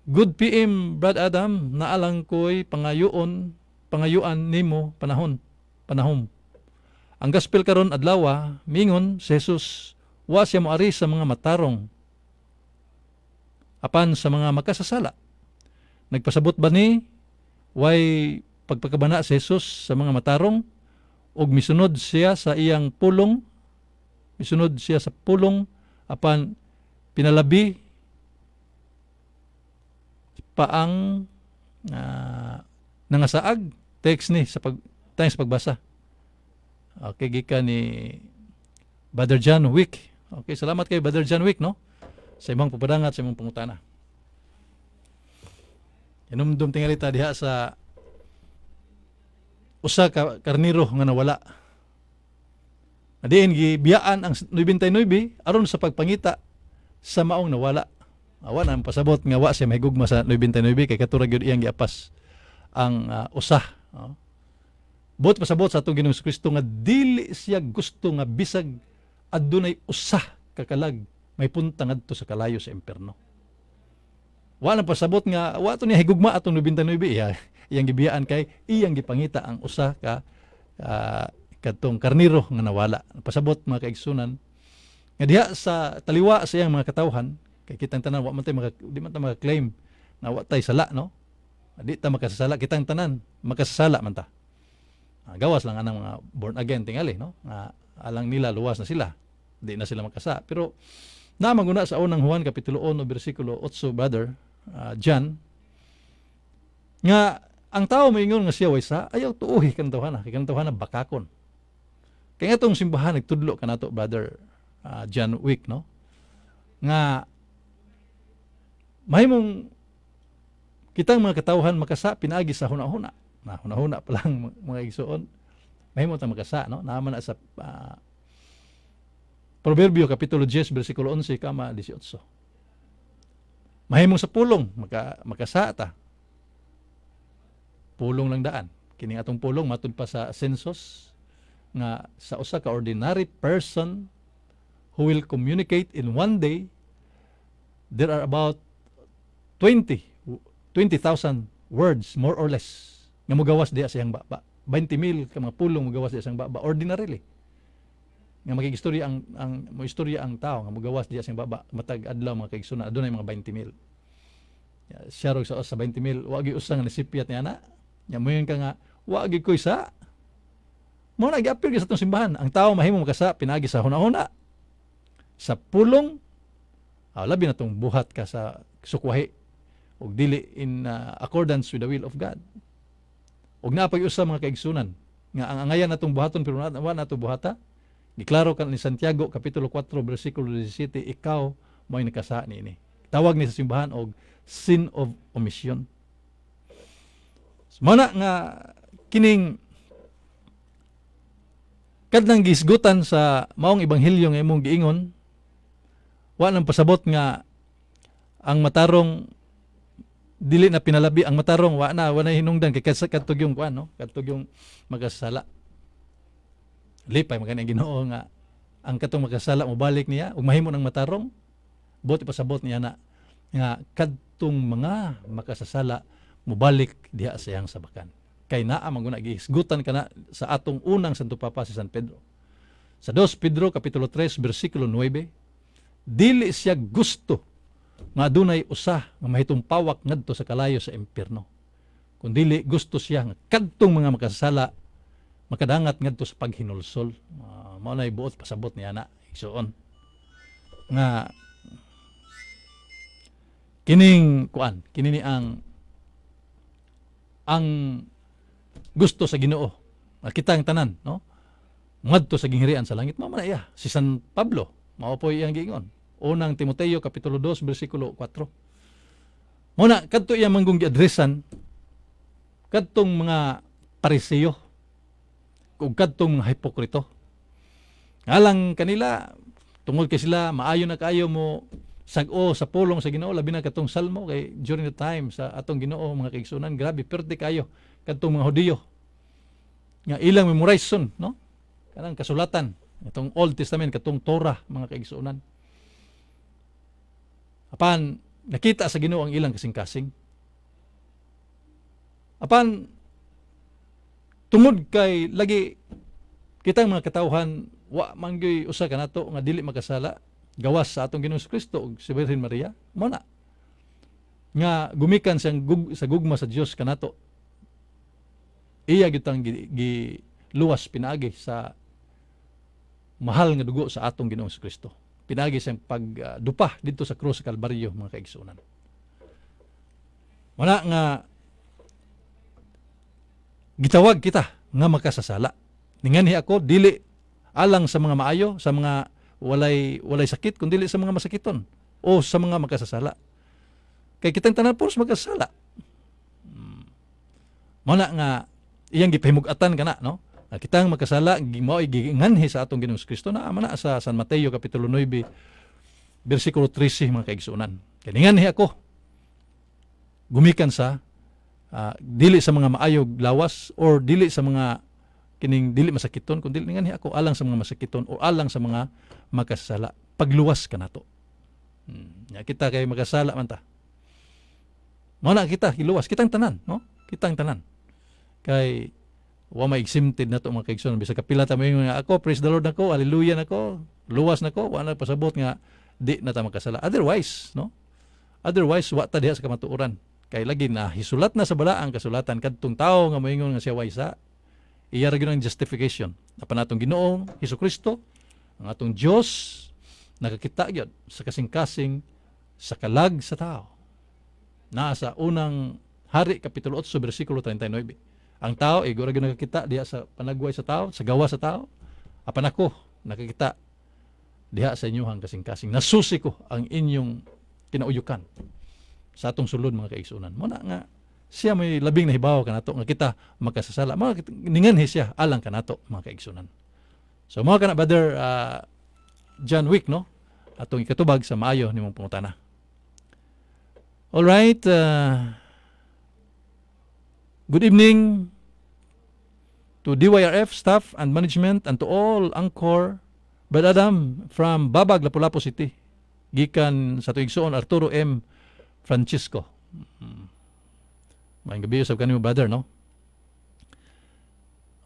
Good PM Brad Adam, naalang ko'y pangayuan nimo panahon. Ang gospel karon adlaw mingon si Jesus wa siya moari sa mga matarong apan sa mga makasasala. Nagpasabot ba ni way pagpakabana si Jesus sa mga matarong ug misunod siya sa iyang pulong, misunod siya sa pulong apan pinalabi paang nangasaag text ni sa tayong sa pagbasa. Okay, gikan ni Brother John Wick. Okay, salamat kay Brother John Wick, no? Sa imong papadangat, sa imong pangutana. Inumdum tingali ta diha sa usa ka karniro nga nawala. Adiin gibiyaan ang 99 aron sa pagpangita sa maong nawala. Awan ang pasabot nga wa siya mahigugma sa 99 kay katurag gyud iyang giapas ang usa. Buot pasabot sa atong Ginoong Kristo nga dili siya gusto nga bisag adunay usa ka kalag may punta ngadto sa kalayo sa impierno. Wa nang pasabot nga wa to ni higugma atong 99 iyang gibiyaan kay iyang gipangita ang usa ka kadtong karniro nga nawala. Pasabot mga kaigsunan nga diha sa taliwa sa iyang mga katawhan kay kitang tanan wa man tay di man ta maka-claim na wa tay sala, no? Di ta makasasala, kitang tanan makasasala man ta. Gawas lang anang mga born again tingali, no? Alang nila luwas na sila, di na sila makasa. Pero namaguna sa unang Juan kapitulo 1 bersikulo 8, brother John, nga ang tao moingon nga siya way sa ayaw tuuhi kan tawhana, kay kan tawhana bakakon. Kay nga tong simbahan nagtudlo kanato, brother John Wick, no? Nga mahimong kitang mga katawhan makasa pinaagi sa hunahuna. Na hunahuna pa lang mga igsoon. Mahimo ta makasa, no? Naman na sa Proverbio kapitulo 10 bersikulo 11 kama 18. Mahimong sa pulong makasa ta. Pulong lang daan. Kini atong pulong matud pa sa census nga sa usa ka ordinary person who will communicate in one day, there are about 20,000 words more or less nga mugawas diha sa iyang baba. 20,000 ka mga pulong mugawas diha sa iyang baba ordinarily. Nga makigistorya ang mo istorya ang tao nga mugawas diha sa iyang baba matag adlaw mga kaigsunan adunay mga 20,000. Siya ro sa 20,000 wa gyud usa nga nasipyat niya na. Nya moyon ka nga wa gyud koy sa mo na gi-appear sa atong simbahan. Ang tao mahimo makasa pinaagi sa hunahuna sa pulong labi na tong buhat ka sa sukwahi og dili in accordance with the will of God. Og napay usa mga kaigsunan nga ang angayan natong buhaton pero wa nato buhata. Giklaro kan ni Santiago kapitulo 4 bersikulo 17, ikaw mo'y nakasa niini. Tawag ni sa simbahan og sin of omission. Mana nga kining kadnang gisgutan sa maong ebanghelyo nga imong giingon, wa nang pasabot nga ang matarong dili na pinalabi, ang matarong wa na hinungdan kay kadtog yung kuan, no? Kadtog yung magasala. Lipay magani Ginoo nga ang katong magasala mo balik niya ug mahimo ng matarong buti pasabot niya na nga kadtong mga makasasala mubalik diha sa iyang sabakan. Kay naa maguna gihisgutan kana sa atong unang Santo Papa si San Pedro. Sa 2 Pedro kapitulo 3 bersikulo 9, dili siya gusto nga adunay usa nga mahitumpawak ngadto sa kalayo sa impierno. Kundili gusto siya nga kadtong mga makasasala makadangat ngadto sa paghinulsol. Mao nay buot pasabot niya na igsoon nga kining kuan, kini ang gusto sa Ginoo. Kita ang tanan, no? Ngadto sa ginghirian sa langit. Mao man iya si San Pablo, mao po iyang giingon. Unang Timoteo kapitulo 2 bersikulo 4. Muna kadto iya manggong giadresan kadtong mga Pariseo ug kadtong mga hipokrito. Alang kanila tungod kay sila maayo na kaayo mo sag-o sa pulong sa Ginoo labi na katong salmo kay during the time sa atong Ginoo mga kaigsunan grabe perte kayo kadtong mga Hudiyo nga ilang memorization, no? Kanang kasulatan itong Old Testament katong Torah mga kaigsunan. Apan nakita sa Ginoo ang ilang kasing-kasing. Apan tungod kay lagi kitang mga katawhan wa manggoy usa kanato nga dili makasala gawas sa atong Ginoong Kristo ug si Birhen Maria mo na nga gumikan siyang sa gugma sa Dios kanato. Iya gitang luwas pinaagi sa mahal nga dugo sa atong Ginoong Kristo. Pinaagi siyang pagdupa dito sa krus sa Kalbaryo, mga kaigsunan. Wala nga gitawag kita nga makasasala. Ninganhi ako dili alang sa mga maayo, sa mga walay sakit, kundi dili sa mga masakiton o sa mga makasasala. Kay kitang tanan puros makasasala. Muna nga iyang gipahimug-atan kana, no? Kitang makasala mao giginganhi sa atong Ginoong Kristo na amana sa San Mateo kapitulo 9 bersikulo 13, mga kaigsunan. Kay ninganhi ako gumikan sa dili sa mga maayog lawas or dili sa mga kining dili masakiton, kundi ninganhi ako alang sa mga masakiton o alang sa mga makasala. Pagluwas kanato. Kita kay makasala man ta. Mao na kita giluwas kitang tanan, no? Kitang tanan. Kay wa may exempted na to, mga kaigsunan. Bisa kapila ta mayon nga ako, praise the Lord nako, hallelujah nako, luwas nako, wa na pasabot nga di na ta makasala. Otherwise, no? Otherwise wa ta diha sa kamatuoran. Kay lagi na hisulat na sa balaang kasulatan kadtong tawo nga moingon nga siya waysa. Iya ra gyud ang justification. Apan atong Ginoong Hesukristo, ang atong Dios nakakita gyud sa kasing-kasing sa kalag sa tao. Nasa unang Hari kapitulo 8 bersikulo 39. Ang tao igura gyud nakakita diha sa panagway sa tao, sa gawa sa tao. Apan ako nakakita diha sa inyong kasing-kasing. Nasusi ko ang inyong kinauyukan sa atong sulod, mga kaigsunan. Muna nga siya may labing nahibaw kanato nga kita makasasala. Ninganhi siya alang kanato, mga kaigsunan. So mga kana brother John Wick, no? Atong ikatubag sa maayo nimong pangutana. All right, good evening to DYRF staff and management and to all Angkor. Brad Adam from Babag, Lapu-Lapu City. Gikan sa tuigsoon Arturo M. Francisco. Maayong gabi usab kanimo brother, no?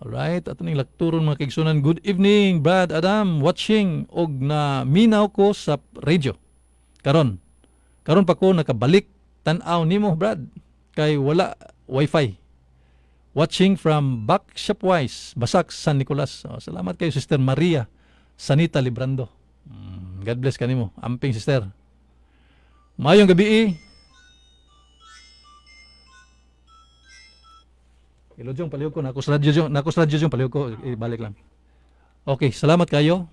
Alright, ato ning lakturon, mga kaigsunan. Good evening, Brad Adam, watching og na minaw ko sa radio. Karon pa ko nakabalik tan-aw nimo, Brad, kay wala wifi. Watching from Shopwise, Basak, San Nicolas. Salamat kayo, Sister Maria Sanita Librando. God bless kanimo. Amping, sister. Mayong gabi. Ilojong palihog ko. Nakos radyo yung palihog ko. Ibalik lang. Okay, salamat kayo.